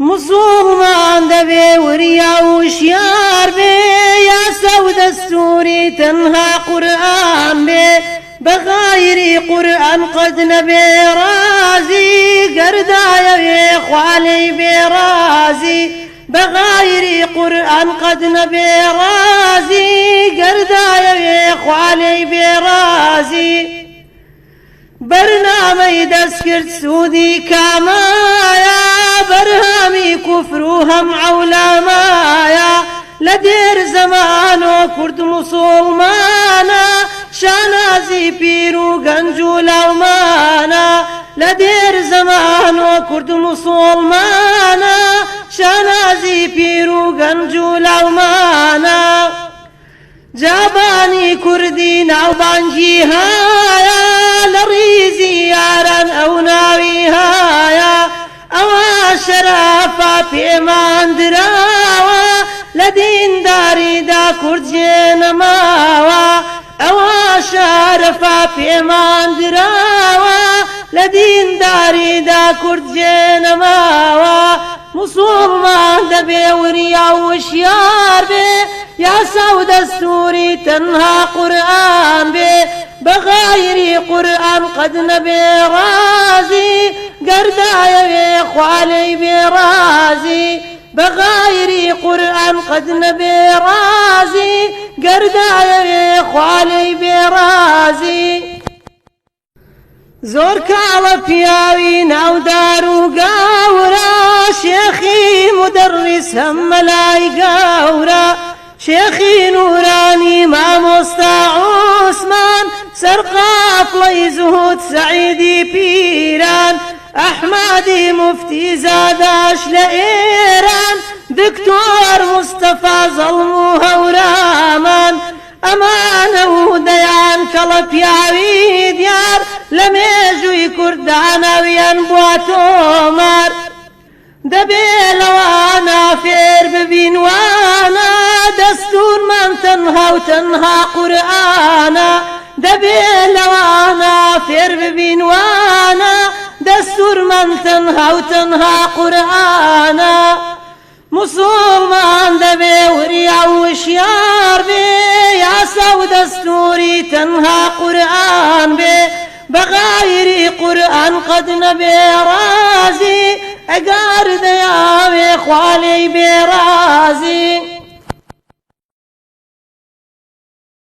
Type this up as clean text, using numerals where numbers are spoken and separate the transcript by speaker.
Speaker 1: مسلمان دەبێ وریا وشیار بێ یاسا و دەستوری تەنها قورئان بێ بەغایری قورئان قەت نەبێ رازی گەردایەوێ خوا لێی بێ رازی بەغایری قورئان قەت نەبێ رازی گەردایەوێ خوا لێی بێ رازی بەرنامەی دەستکرد سوودی کامایە بەرهەمی کوفر و هەم عەولامایە لە دێر زەمانۆ کورد موسڵمانە شانازی پیر و گەنج و لاومانە لە دێر زەمانۆ کورد موسڵمانە شانازی پیر و گەنج و لاومانە جابانی کوردی ناوبانگی هایە لە ڕیزی یاران ئەو ناوی هایە ئەوە شەرەفە پێمان دراوە لە دینداریدا کورد جێنەماوە ئەوە شەرەفە پێمان دراوە لە دینداریدا کورد جێنەماوە مسلمان دەبێ وریا وشیار بێ یاسا و دەستوری تەنها قورئان بێ بەغایری قورئان قەت نەبێ رازی گەردایەوێ خوا لێی بێ رازی بەغایری قورئان قەت نەبێ رازی گەردایەوێ خوا لێی بێ رازی زۆر کاڵە پیاوی ناودار و گاورە شێخی مدەڕیس هەم مەلای گاورە شێخی نورانی مامۆستا عوسمان سەرقافڵەی زوهود سەعیدی پیران ئەحمەدی موفتی زاداش لە ئێران دکتۆر مستەفا زەڵم و هەورامان ئەمانە و دەیان کەڵە پیاوی دیار لە مێژووی کوردانەویان بووە تۆمار دەبێ لەوانە فێر ببین وانە دەستورمان تەنها و تەنها قورئانە دەبێ لەوانە فێر ببین وانە دەستورمان تەنها و تەنها قورئانە مسلمان دەبێ وریا وشیار بێ یاسا و دەستوری تەنها قورئان بێ بەغایری قورئان قەت نەبێ رازی ئەگەر دەیاوێ خوا لێی بێ رازی